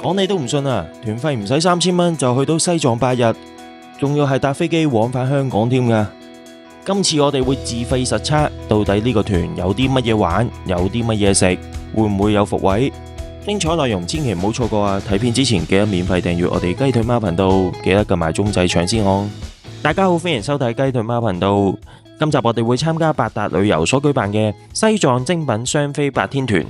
講你都唔信啊！團費唔使3000蚊就去到西藏8日，仲要係搭飛機往返香港添㗎。今次我哋會自費實測，到底呢個團有啲乜嘢玩，有啲乜嘢食，會唔會有伏位？精彩內容千祈唔好錯過啊！睇片之前記得免費訂閱我哋雞腿貓頻道，記得撳埋鐘仔搶先哦。大家好，歡迎收睇雞腿貓頻道。今集我哋會參加八達旅遊所舉辦嘅西藏精品雙飛8天團。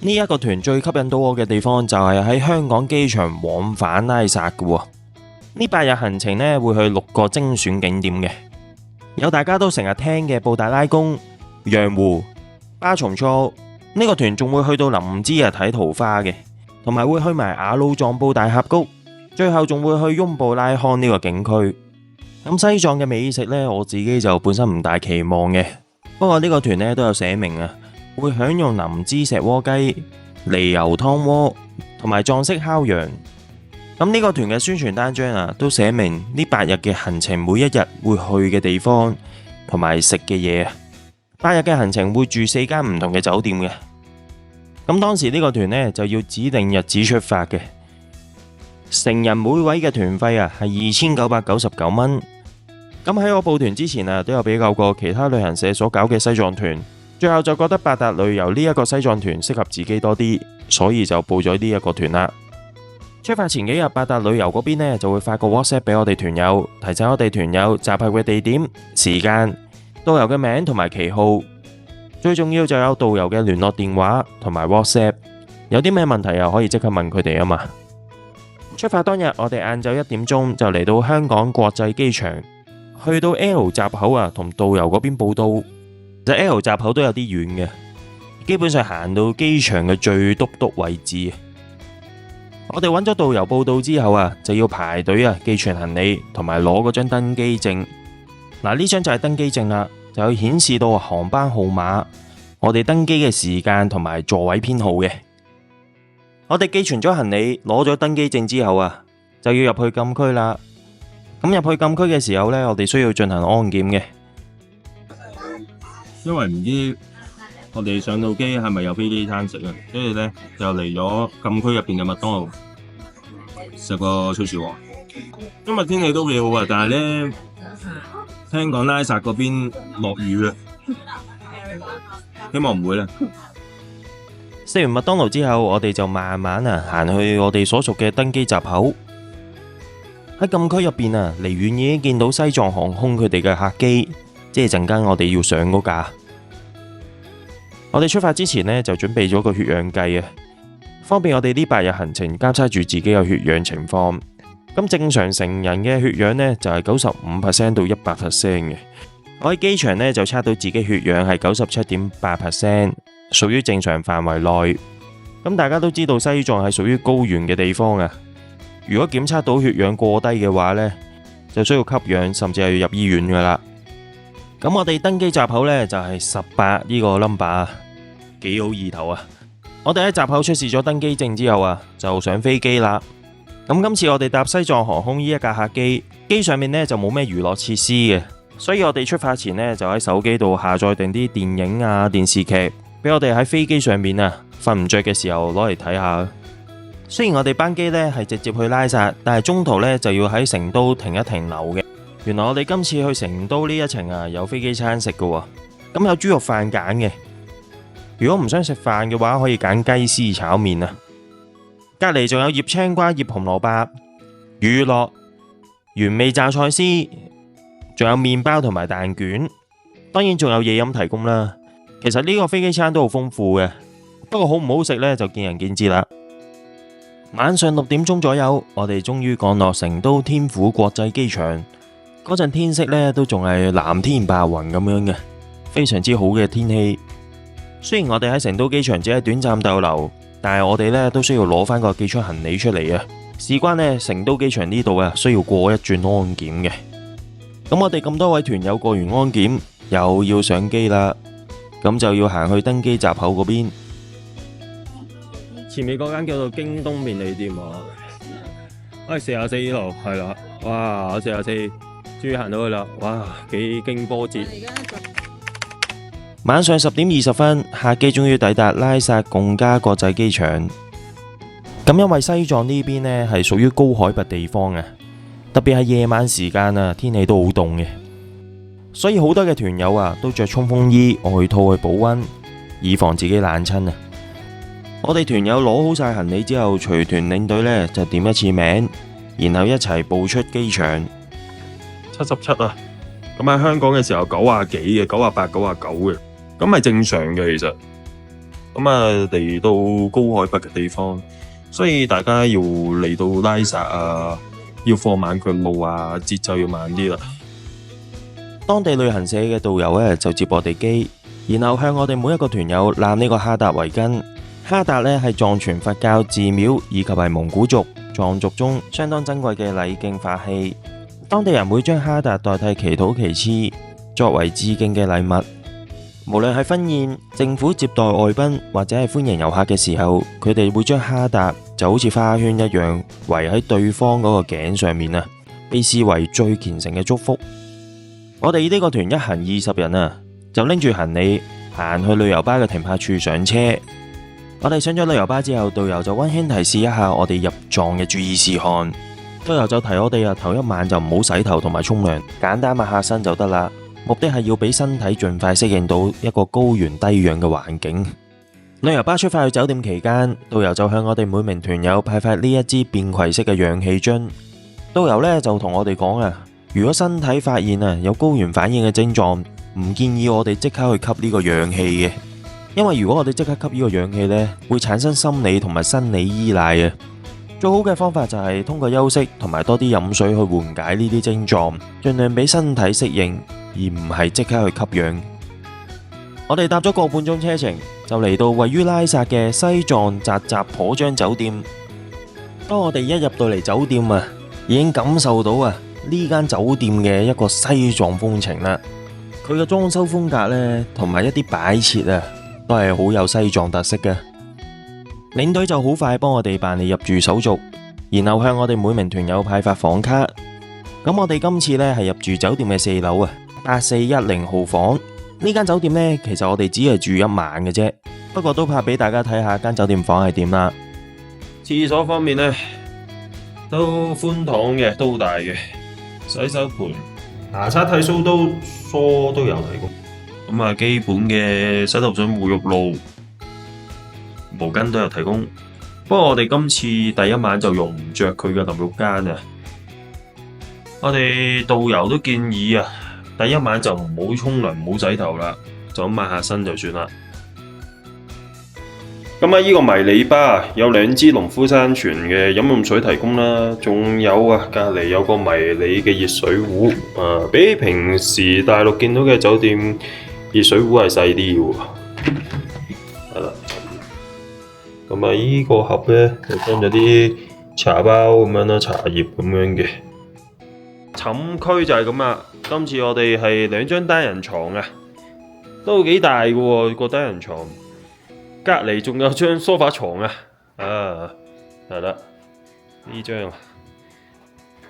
呢一個團最吸引到我嘅地方就係喺香港機場往返拉薩嘅。呢8日行程呢會去6個精選景點嘅，有大家都成日聽嘅布達拉宮、羊湖、巴松措。呢個團仲會去到林芝睇桃花嘅，同埋會去埋雅魯藏布大峽谷，最後仲會去雍布拉康呢個景區。咁西藏嘅美食呢，我自己就本身唔大期望嘅，不過呢個團呢都有寫明啊，會享用林芝石鍋雞、梨油湯鍋同埋藏式烤羊。咁呢個團嘅宣傳單張啊，都寫明呢8日嘅行程，每一日會去嘅地方同埋食嘅嘢啊。8日嘅行程會住4間唔同嘅酒店嘅。咁當時呢個團呢就要指定日子出發嘅，成人每位嘅團費啊係2999蚊。咁喺我報團之前啊，都有比較過其他旅行社所搞嘅西藏團，最後就覺得八達旅遊呢一個西藏團適合自己多啲，所以就報咗呢一個團啦。出發前幾日，八達旅遊嗰邊呢就會發個 WhatsApp 俾我哋團友，提醒我哋團友集合嘅地點、時間、導遊嘅名同埋旗號，最重要就有導遊嘅聯絡電話同埋 WhatsApp， 有啲咩問題又可以即刻問佢哋啊嘛。出發當日，我哋晏晝1點鐘就嚟到香港國際機場。去到 L 閘口啊，同導遊嗰邊報到。其實 L 閘口都有啲遠嘅，基本上行到機場嘅最篤位置。我哋揾咗導遊報到之後啊，就要排隊啊，寄存行李同埋攞嗰張登機證。嗱，呢張就係登機證啦，就有顯示到航班號碼、我哋登機嘅時間同埋座位編號嘅。我哋寄存咗行李，攞咗登機證之後啊，就要入去禁區啦。咁入去禁區嘅時候呢，我哋需要進行安檢嘅，因為唔知我哋上到機係咪有飛機餐食啊，所以呢就嚟咗禁區入邊嘅麥當勞食個脆薯王。今日天氣都幾好啊，但係呢聽講拉薩嗰邊落雨啊，希望唔會啦。食完麥當勞之後，我哋就慢慢行去我哋所屬嘅登機閘口。喺禁區入邊啊，離遠已經見到西藏航空佢哋嘅客機，即係陣間我哋要上嗰架。我哋出發之前呢，就準備咗個血氧計啊，方便我哋呢8日行程監測住自己嘅血氧情況。咁正常成人嘅血氧呢，就係95% 到100%嘅。我喺機場呢，就測到自己血氧係97.8%，屬於正常範圍內。咁大家都知道西藏係屬於高原嘅地方啊。如果檢測到血氧過低嘅話呢，就需要吸氧，甚至係要入醫院噶啦。咁我哋登機閘口呢，就係18呢個 number， 幾好意頭啊！我哋喺閘口出示咗登機證之後啊，就上飛機啦。咁今次我哋搭西藏航空呢一架客機，機上面呢就冇咩娛樂設施嘅，所以我哋出發前呢，就喺手機度下載定啲電影啊、電視劇，俾我哋喺飛機上面啊瞓唔着嘅時候攞嚟睇下。雖然我哋班機呢係直接去拉薩，但係中途呢就要喺成都停一停留嘅。原來我哋今次去成都呢一程啊，有飛機餐食嘅喎，咁有豬肉飯揀嘅。如果唔想食飯嘅話，可以揀雞絲炒麵啊。隔離仲有醃青瓜、醃紅蘿蔔、乳酪、原味榨菜絲，仲有麵包同埋蛋卷，當然仲有嘢飲提供啦。其實呢個飛機餐都好豐富嘅，不過好唔好食呢，就見仁見智啦。晚上6點鐘左右，我哋終於降落成都天府國際機場。嗰陣天色呢都仲係藍天白雲咁樣嘅，非常之好嘅天氣。雖然我哋喺成都機場只係短暫逗留，但係我哋呢都需要攞翻個寄出行李出嚟啊。事關呢成都機場呢度啊，需要過一轉安檢嘅。咁我哋咁多位團友過完安檢，又要上機啦，咁就要行去登機閘口嗰邊。前面嗰間叫做京東便利店啊，44呢度係啦，哇44，終於行到去啦，哇幾經波折。晚上10點20分，客機終於抵達拉薩貢加國際機場。咁因為西藏呢邊呢係屬於高海拔地方啊，特別係夜晚時間啊，天氣都好凍嘅，所以好多嘅團友啊都着衝鋒衣、外套去保溫，以防自己冷親啊。我哋團友攞好晒行李之後，隨團領隊呢就點一次名，然後一齊步出機場。77啊，咁喺香港嘅時候90幾嘅，98、99嘅，咁係正常嘅其實。咁啊嚟到高海拔嘅地方，所以大家要嚟到拉薩啊，要放慢腳步啊，節奏要慢啲啦。當地旅行社嘅導遊呢就接我哋機，然後向我哋每一個團友攬呢個哈達圍巾。哈達呢係藏傳佛教寺廟以及係蒙古族、藏族中相當珍貴嘅禮敬法器。當地人會將哈達代替祈禱旗幟，作為致敬嘅禮物。無論係婚宴、政府接待外賓或者係歡迎遊客嘅時候，佢哋會將哈達就好似花圈一樣圍喺對方嗰個頸上面啊，被視為最虔誠嘅祝福。我哋呢個團一行20人啊，就拎住行李行去旅遊巴嘅停泊處上車。我哋上咗旅遊巴之後，導遊就溫馨提示一下我哋入藏嘅注意事項。導遊就提我哋頭一晚就唔好洗頭同埋沖涼，簡單抹下身就得啦。目的係要俾身體盡快適應到一個高原低氧嘅環境。旅遊巴出發去酒店期間，導遊就向我哋每名團友派發呢一支便攜式嘅氧氣樽。導遊呢就同我哋講啊，如果身體發現有高原反應嘅症狀，唔建議我哋即刻去吸呢個氧氣嘅，因為如果我哋即刻吸呢個氧氣呢，會產生心理同埋生理依賴啊。最好嘅方法就係通過休息同埋多啲飲水去緩解呢啲症狀，盡量俾身體適應，而唔係即刻去吸氧。我哋搭咗個半鐘車程，就嚟到位於拉薩嘅西藏扎扎普章酒店。當我哋一入到嚟酒店啊，已經感受到呢間酒店嘅一個西藏風情啦。佢嘅裝修風格呢，同埋一啲擺設啊，都係好有西藏特色嘅。領隊就好快幫我哋辦理入住手續，然後向我哋每名團友派發房卡。咁我哋今次呢係入住酒店嘅4樓啊，8410號房。呢間酒店呢，其實我哋只係住1晚嘅啫，不過都怕俾大家睇下間酒店房係點啦。廁所方面呢，都寬敞嘅，都大嘅，洗手盆、牙刷、剃鬚刀、梳都有提供。咁啊，基本嘅洗頭水、沐浴露、毛巾都有提供。不過我哋今次第一晚就用唔着佢嘅淋浴間啊。我哋導遊都建議啊，第一晚就唔好沖涼，唔好洗頭啦，就咁抹下身就算啦。咁啊，呢個迷你吧有2支農夫山泉嘅飲用水提供啦，仲有隔籬有個迷你嘅熱水壺，比平時大陸見到嘅酒店熱水壺係細啲嘅喎。係啦，咁啊，呢個盒呢，就裝咗啲茶包咁樣啦，茶葉咁樣嘅。寢區就係咁啦。今次我哋係2張單人床啊，都幾大嘅喎個單人床。隔籬仲有張梳化床啊，係啦，呢張。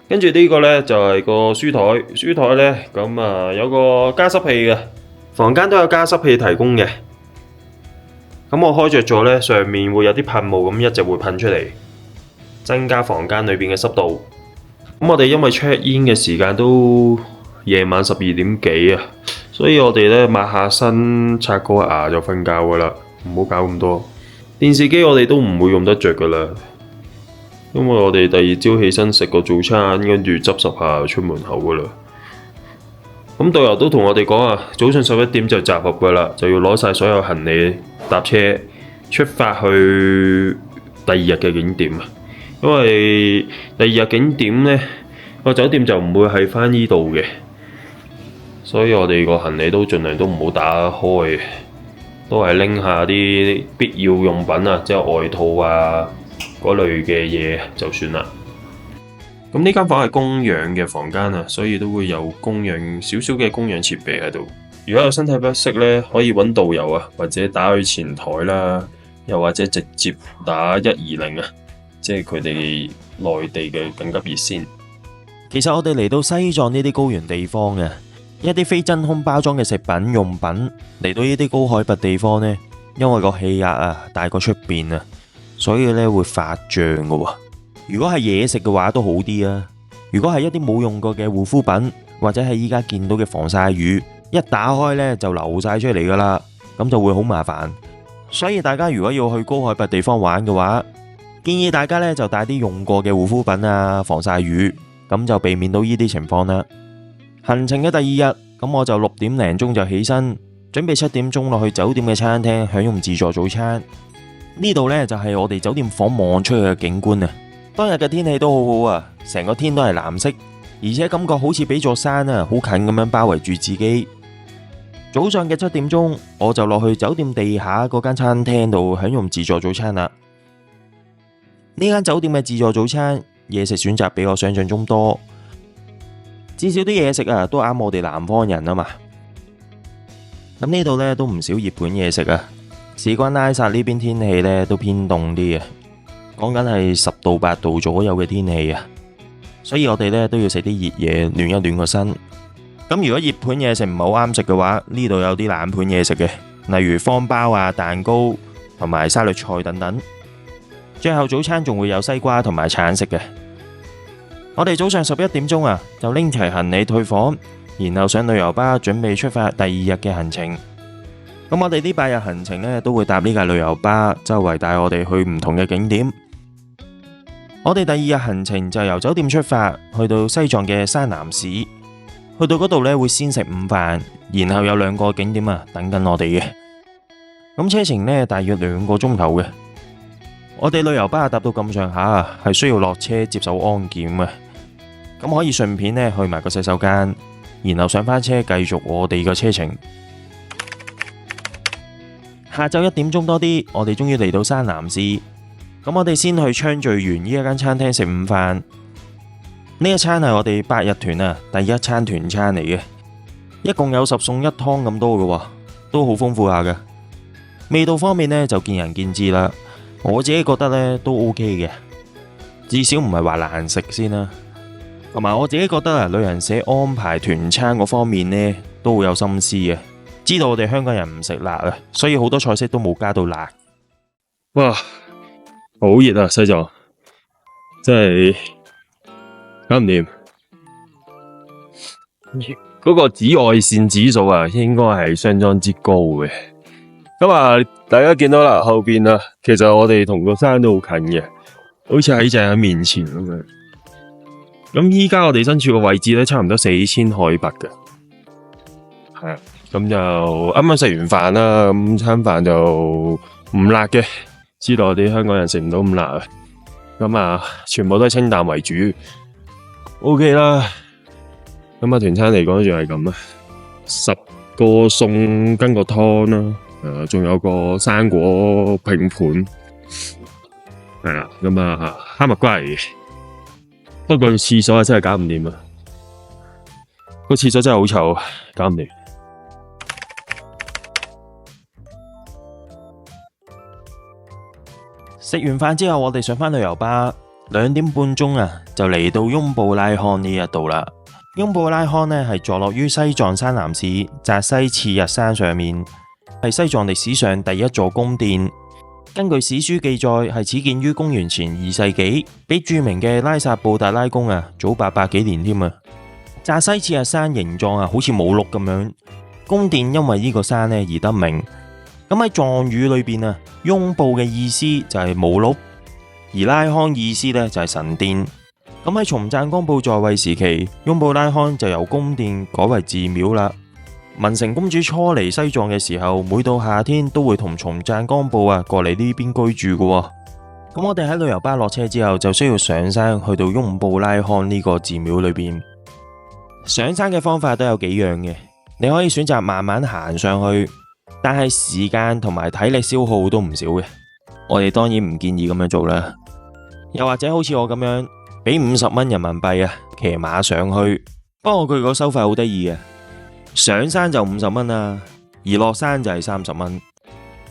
跟住呢個呢，就係個書台，書台呢，咁啊有個加濕器嘅，房間都有加濕器提供嘅。咁我開着咗呢，上面會有啲噴霧咁一直會噴出嚟，增加房間裏邊嘅濕度。咁我哋因為 check in 嘅時間都夜晚12點幾啊，所以我哋呢抹下身、刷個牙就瞓覺噶啦，唔好搞咁多。電視機我哋都唔會用得着噶啦，因為我哋第二朝起身食個早餐，跟住執拾下就出門口噶啦。咁導遊都同我哋講啊，早上11點就集合噶啦，就要攞晒所有行李搭車出發去第二日嘅景點啊。因為第二日景點呢個酒店就唔會喺返呢度嘅，所以我哋個行李都盡量都唔好打開，都係拎下啲必要用品啊，即係外套啊嗰類嘅嘢就算啦。咁呢間房係供氧嘅房間啊，所以都會有供氧少少嘅供氧設備喺度。如果有身體不適呢，可以揾導遊啊，或者打去前台啦，又或者直接打120啊。即係佢哋內地嘅緊急熱線。其實我哋嚟到西藏呢啲高原地方嘅一啲非真空包裝嘅食品用品嚟到呢啲高海拔地方呢，因為個氣壓大過出邊啊，所以咧會發脹嘅喎。如果係嘢食嘅話都好啲啊。如果係一啲冇用過嘅護膚品，或者係依家見到嘅防曬乳，一打開咧就流晒出嚟噶啦，咁就會好麻煩。所以大家如果要去高海拔地方玩嘅話，建議大家咧就帶啲用過嘅護膚品啊、防曬乳，咁就避免到呢啲情況啦。行程嘅第二日，咁我就6點零鐘就起身，準備7點鐘落去酒店嘅餐廳享用自助早餐。呢度呢，就係我哋酒店房望出去嘅景觀啊！當日嘅天氣都好好啊，成個天都係藍色，而且感覺好似俾座山啊好近咁樣包圍住自己。早上嘅7點鐘，我就落去酒店地下嗰間餐廳度享用自助早餐啦。呢間酒店嘅自助早餐嘢食選擇比我想象中多，至少啲嘢食啊都啱我哋南方人啊嘛。咁呢度呢，都唔少熱盤嘢食啊。事關拉薩呢邊天氣呢，都偏凍啲啊，講緊係10度8度左右嘅天氣啊，所以我哋呢都要食啲熱嘢暖一暖個身。咁如果熱盤嘢食唔係好啱食嘅話，呢度有啲冷盤嘢食嘅，例如方包啊、蛋糕同埋沙律菜等等。最後早餐仲會有西瓜同埋橙食嘅。我哋早上11點鐘啊，就拎齊行李退房，然後上旅遊巴準備出發第2日嘅行程。咁我哋呢8日行程呢，都會搭呢架旅遊巴，周圍帶我哋去唔同嘅景點。我哋第2日行程就由酒店出發，去到西藏嘅山南市。去到嗰度呢，會先食午飯，然後有2個景點啊等緊我哋嘅。咁車程呢，大約2個鐘頭嘅。我哋旅遊巴搭到咁上下啊，係需要落車接受安檢嘅。咁可以順便呢去埋個洗手間，然後上返車繼續我哋嘅車程。下晝1點鐘多啲，我哋終於嚟到山南市。咁我哋先去昌聚園呢一間餐廳食午飯。呢一餐係我哋8日團啊第1餐團餐嚟嘅，一共有10餸1湯咁多嘅，都好豐富下嘅。味道方面呢，就見仁見智啦，我自己覺得呢都 OK 嘅，至少唔係話難食先啦。同埋我自己覺得啊，旅行社安排團餐嗰方面呢都好有心思嘅，知道我哋香港人唔食辣啊，所以好多菜式都冇加到辣。哇，好熱啊！西藏真係搞唔掂，嗰個紫外線指數啊，應該係相當之高嘅。咁啊，大家見到啦，後邊啊，其實我哋同個山都好近嘅，好似喺正喺面前咁樣。咁依家我哋身處嘅位置咧，差唔多4000海拔嘅，係啊。咁就啱啱食完飯啦，咁餐飯就唔辣嘅，知道我哋香港人食唔到咁辣啊。咁啊，全部都係清淡為主。OK 啦，咁啊團餐嚟講仲係咁啊，10個餸跟個湯啦，仲有個生果拼盤，係啦，咁啊哈密瓜嚟嘅，不過廁所啊真係搞唔掂啊，個廁所真係好臭，搞唔掂。食完飯之後，我哋上返旅遊巴，2點半鐘啊，就嚟到雍布拉康呢一度啦。雍布拉康呢係坐落於西藏山南市扎西次日山上面，係西藏歷史上第1座宮殿。根據史書記載，係始建於公元前2世紀，比著名嘅拉薩布達拉宮啊早800幾年添啊。扎西次日山形狀啊，好似母鹿咁樣，宮殿因為呢個山呢而得名。咁喺藏語裏邊啊，雍布嘅意思就係母鹿，而拉康意思呢就係神殿。咁喺松贊干布在位時期，雍布拉康就由宮殿改為寺廟啦。文成公主初嚟西藏嘅時候，每到夏天都會同松贊干布啊過嚟呢邊居住嘅。咁我哋喺旅遊巴落車之後，就需要上山去到雍布拉康呢個寺廟裏邊。上山嘅方法都有幾樣嘅，你可以選擇慢慢行上去，但係時間同埋體力消耗都唔少嘅。我哋當然唔建議咁樣做啦。又或者好似我咁樣，俾50蚊人民幣啊，騎馬上去。不過佢個收費好得意嘅，上山就50蚊啦，而落山就係30蚊。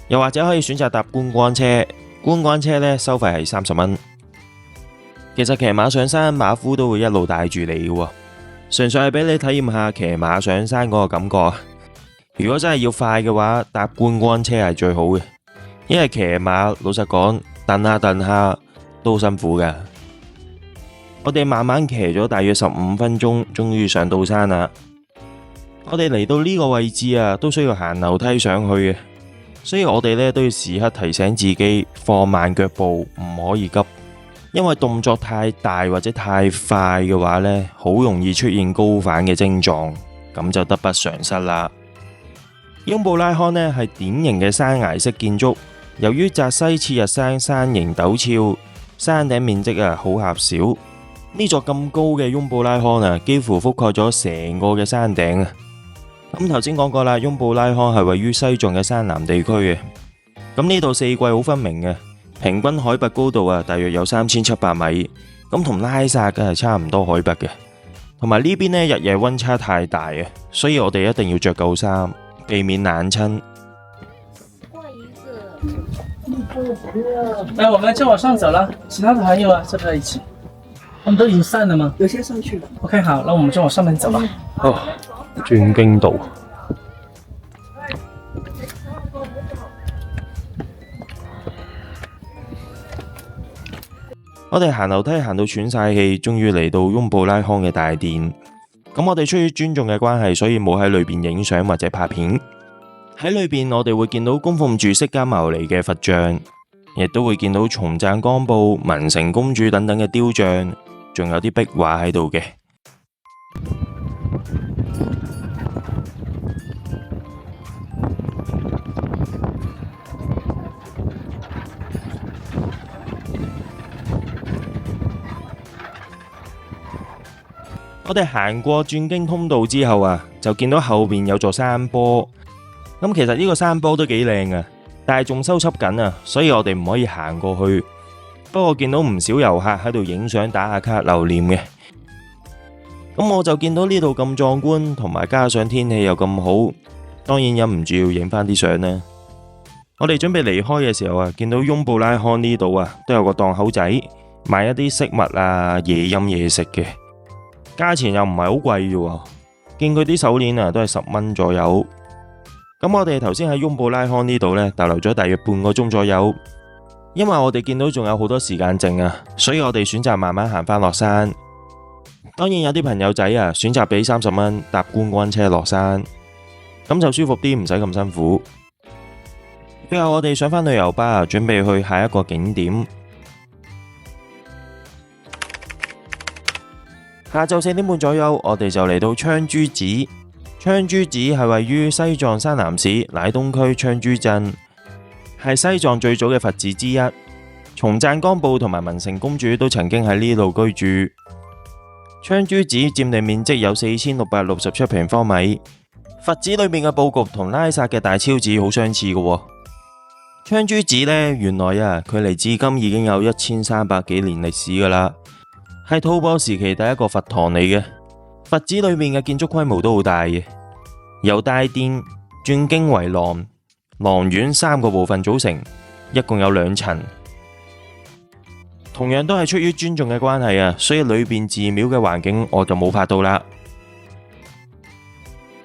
又或者可以選擇搭觀光車，觀光車呢收費係30蚊。其實騎馬上山，馬夫都會一路帶住你嘅，純粹係俾你體驗下騎馬上山嗰個感覺。如果真係要快嘅話，搭觀光車係最好嘅，因為騎馬老實講蹬下蹬下都辛苦㗎。我哋慢慢騎咗大約15分鐘，終於上到山啦。我哋嚟到呢個位置啊，都需要行樓梯上去嘅，所以我哋呢都要時刻提醒自己放慢腳步，唔可以急，因為動作太大或者太快嘅話呢，好容易出現高反嘅症狀，咁就得不償失啦。翁布拉康呢係典型嘅山崖式建築，由於澤西次日山山形陡峭，山頂面積好狹小，呢座咁高嘅翁布拉康啊，幾乎覆蓋咗成個嘅山頂啊。咁頭先講過啦，翁布拉康係位於西藏嘅山南地區嘅，咁呢度四季好分明嘅，平均海拔高度大約有3700米，咁同拉薩嘅係差唔多海拔嘅，同埋呢邊呢日夜溫差太大啊，所以我哋一定要着夠衫，避免冷親。來，我們就往上走了，其他的還有啊，這個一起，他們都已經散了嗎？有些上去了。OK，好，那我們就往上面走吧。哦，轉經道。我哋行樓梯行到喘晒氣，終於嚟到翁布拉康嘅大殿。咁我哋出於尊重嘅關係，所以冇喺裏邊影相或者拍片。喺裏邊我哋會見到供奉住釋迦牟尼嘅佛像，亦都會見到松贊干布、文成公主等等嘅雕像，仲有啲壁畫喺度嘅。我哋行過轉經通道之後啊，就見到後邊有座山坡。咁其實呢個山坡都幾靚啊，但係仲修葺緊啊，所以我哋唔可以行過去。不過見到唔少遊客喺度影相打下卡留念嘅。咁我就見到呢度咁壯觀，同埋加上天氣又咁好，當然忍唔住要影翻啲相啦。我哋準備離開嘅時候啊，見到翁布拉康呢度啊都有個檔口仔賣一啲飾物啊、嘢飲嘢食嘅。價錢又唔係好貴啫，見佢啲手鏈都係10蚊左右。咁我哋頭先喺翁布拉康呢度呢逗留咗大約半個鐘左右，因為我哋見到仲有好多時間剩啊，所以我哋選擇慢慢行返落山。當然有啲朋友仔選擇俾30蚊搭觀光車落山，咁就舒服啲，唔使咁辛苦。最後我哋上返旅遊巴準備去下一個景點。下晝4點半左右，我哋就嚟到昌珠寺。昌珠寺係位於西藏山南市乃東區昌珠鎮，係西藏最早嘅佛寺之一。松贊干布同埋文成公主都曾經喺呢度居住。昌珠寺佔地面積有4667平方米，佛寺裏面嘅佈局同拉薩嘅大昭寺好相似嘅。昌珠寺呢，原來距離至今已經有1300幾年歷史噶啦。係吐蕃時期第一個佛堂嚟嘅，佛寺裏面嘅建築規模都好大嘅，由大殿、轉經圍廊、廊院3個部分組成，一共有2層。同樣都係出於尊重嘅關係所以裏邊寺廟嘅環境我就冇拍到啦。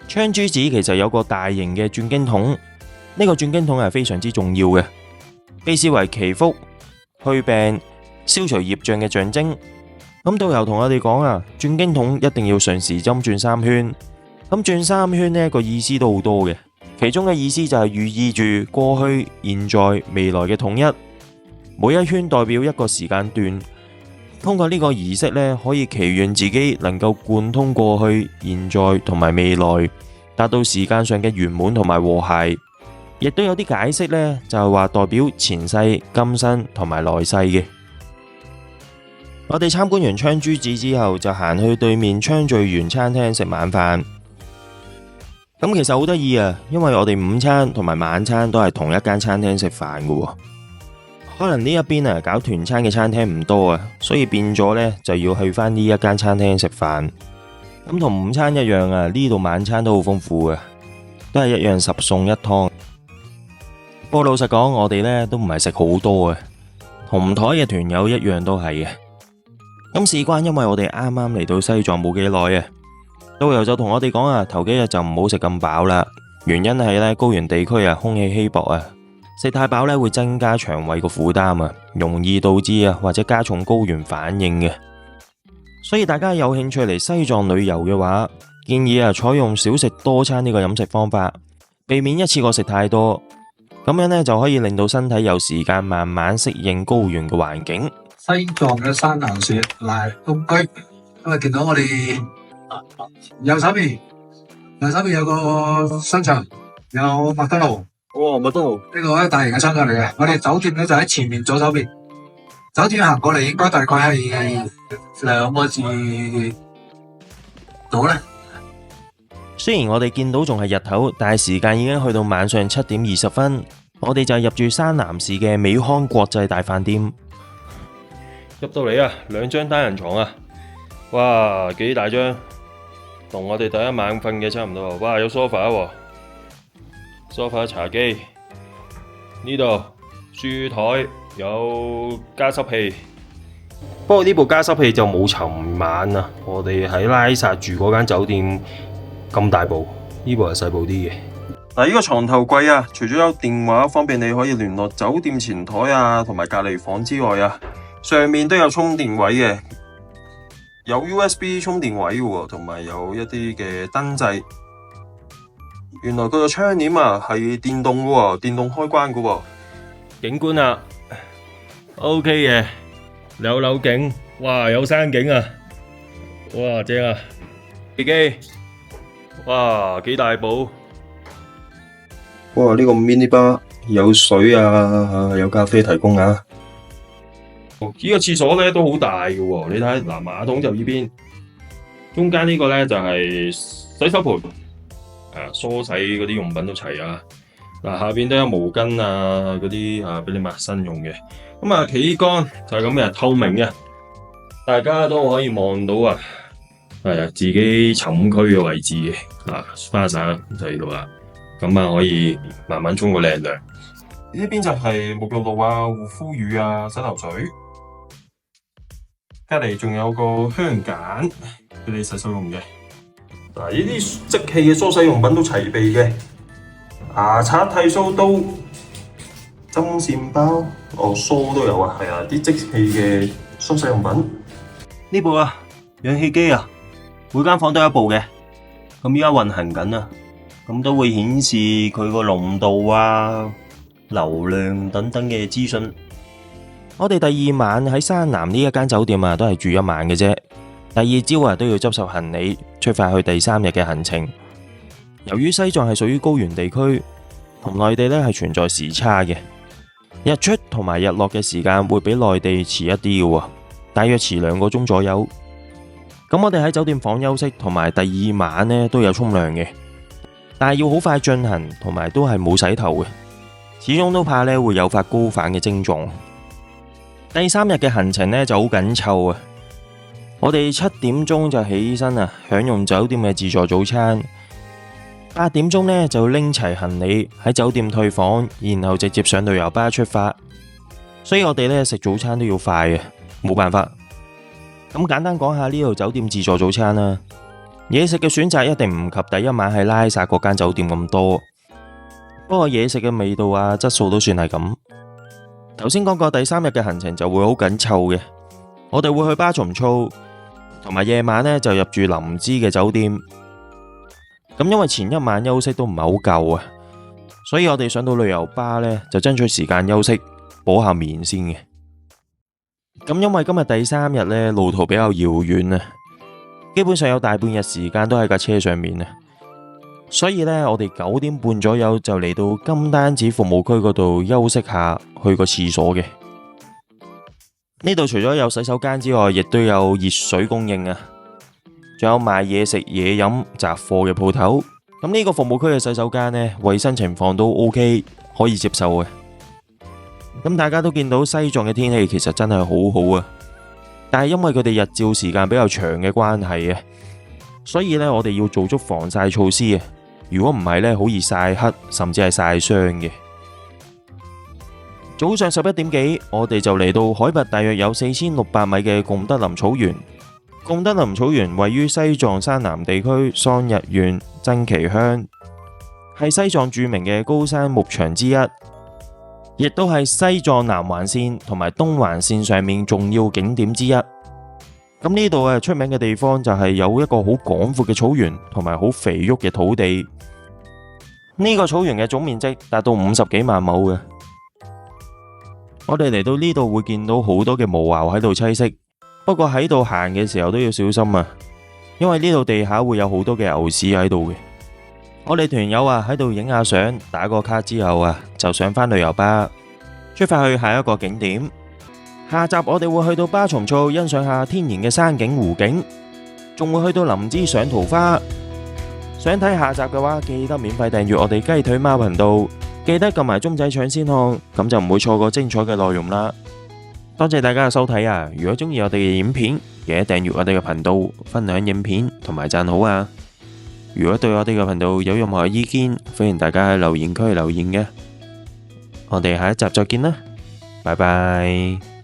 昌珠寺其實有個大型嘅轉經筒，呢個轉經筒係非常之重要嘅，被視為祈福、去病、消除業障嘅象徵。咁導遊同我哋講轉經筒一定要順時針轉3圈。咁轉3圈呢個意思都好多嘅，其中嘅意思就係寓意住過去、現在、未來嘅統一。每一圈代表一個時間段，通過呢個儀式呢，可以祈願自己能夠貫通過去、現在同埋未來，達到時間上嘅圓滿同埋和諧。亦都有啲解釋呢，就係話代表前世、今生同埋來世嘅。我哋參觀完昌珠寺之後，就行去對面昌聚園餐廳食晚飯。咁其實好得意因為我哋午餐同埋晚餐都係同一間餐廳食飯嘅。可能呢一邊搞團餐嘅餐廳唔多所以變咗呢就要去返呢一間餐廳食飯。咁同午餐一樣呢度晚餐都好豐富嘅，都係一樣10餸1湯。不過老實講，我哋呢都唔係食好多同台嘅團友一樣都係嘅。咁事關因為我哋啱啱嚟到西藏冇幾耐導遊就同我哋講頭幾日就唔好食咁飽啦，原因係呢高原地區空氣稀薄食太飽咧會增加腸胃個負擔啊，容易導致或者加重高原反應嘅。所以大家有興趣嚟西藏旅遊嘅話，建議採用少食多餐呢個飲食方法，避免一次過食太多，咁樣呢就可以令到身體有時間慢慢適應高原嘅環境。西藏嘅山南市嗱東區，因為見到我哋右手邊有個商場，有麥當勞。麥當勞呢個係大型嘅商場嚟嘅。我哋酒店咧就喺前面左手邊，酒店行過嚟應該大概係2個字到咧。雖然我哋見到仲係日頭，但係時間已經去到晚上7點20分，我哋就入住山南市嘅美康國際大飯店。入到嚟啊，2張單人床啊，哇幾大張，同我哋第一晚瞓嘅差唔多。哇有 sofa 喎，sofa 茶几，呢度書台有加濕器。不過呢部加濕器就冇尋晚啊，我哋喺拉薩住嗰間酒店咁大部，呢部係細部啲嘅。嗱，呢個床頭櫃啊，除咗有電話方便你可以聯絡酒店前台啊，同埋隔離房之外啊，上面都有充電位嘅，有 USB 充電位嘅，同埋有一啲嘅燈掣。原來佢個窗簾啊係電動嘅，電動開關嘅。景觀啊 ，OK 嘅，有景，哇有山景啊，哇正啊，飛機，哇幾大部，哇呢個 mini bar 有水啊，有咖啡提供啊。呢個廁所咧都好大嘅喎，你睇嗱馬桶就呢邊，中間呢個咧就係洗手盆。梳洗嗰啲用品都齊啊！嗱，下邊都有毛巾啊，嗰啲俾你抹身用嘅。咁啊，企缸就係咁嘅，透明嘅，大家都可以望到啊。係啊，自己寢區嘅位置嘅花灑就喺度啦。咁啊，可以慢慢沖個靚涼。呢邊就係沐浴露啊、護膚乳啊、洗頭水。隔離仲有個香梘俾你洗手用嘅。嗱，呢啲即棄嘅梳洗用品都齊備嘅，牙刷、剃鬚刀、針線包，梳都有啊，係啊，啲即棄嘅梳洗用品。呢部氧氣機每間房都有一部嘅，咁依家運行緊啊，咁都會顯示佢個濃度啊、流量等等嘅資訊。我哋第2晚喺山南呢一間酒店都係住1晚嘅啫。第2朝都要執拾行李，出發去第3日嘅行程。由於西藏係屬於高原地區，同內地係存在時差嘅，日出同埋日落嘅時間會比內地遲一啲嘅，大約遲2個鐘左右。咁我哋喺酒店房休息，同埋第2晚都有沖涼嘅，但係要好快進行，同埋都係冇洗頭嘅，始終都怕會誘發高反嘅症狀。第3日嘅行程就好緊湊啊！我哋7點鐘就起身享用酒店嘅自助早餐。8點鐘就拎齊行李喺酒店退房，然後直接上旅遊巴出發。所以我哋食早餐都要快嘅，冇辦法。咁簡單講下呢度酒店自助早餐啦。嘢食嘅選擇一定唔及第1晚喺拉薩嗰間酒店咁多，不過嘢食嘅味道質素都算係咁。頭先講過第3日嘅行程就會好緊湊嘅，我哋會去巴松措。同埋夜晚就入住林芝嘅酒店，咁因為前1晚休息都唔係好夠啊，所以我哋上到旅遊巴就爭取時間休息，補下眠先嘅。咁因為今日第3日路途比較遙遠啊，基本上有大半日時間都喺架車上面啊，所以我哋9點半左右就嚟到金丹寺服務區嗰度休息下，去個廁所嘅。呢度除咗有洗手間之外，亦都有熱水供應啊，仲有賣嘢食、嘢飲、雜貨嘅鋪頭。咁呢個服務區嘅洗手間衛生情況都 OK，可以接受嘅。咁大家都見到西藏嘅天氣其實真係好好啊，但係因為佢哋日照時間比較長嘅關係啊，所以我哋要做足防曬措施啊。如果唔係好易曬黑，甚至係曬傷嘅。早上11點幾，我哋就嚟到海拔大約有4600米嘅貢德林草原。貢德林草原位於西藏山南地區桑日縣真奇鄉，係西藏著名嘅高山牧場之一。亦都係西藏南環線同埋東環線上面重要景點之一。咁呢度出名嘅地方就係有一個好廣闊嘅草原同埋好肥沃嘅土地。呢個草原嘅總面積達到50幾萬畝嘅。我哋嚟到呢度會見到好多嘅毛牛喺度棲息，不過喺度行嘅時候都要小心啊，因為呢度地下會有好多嘅牛屎喺度嘅。我哋團友喺度影下相，打個卡之後就上返旅遊巴，出發去下一個景點。下集我哋會去到巴松措欣賞下天然嘅山景湖景，仲會去到林芝賞桃花。想睇下集嘅話，記得免費訂閱我哋雞腿貓頻道，記得撳埋鐘仔搶先看，咁就唔會錯過精彩嘅內容啦。多謝大家嘅收睇啊！如果中意我哋嘅影片，記得訂閱我哋嘅頻道，分享影片同埋讚好啊！如果對我哋嘅頻道有任何意見，歡迎大家喺留言區留言嘅。我哋下一集再見啦，拜拜。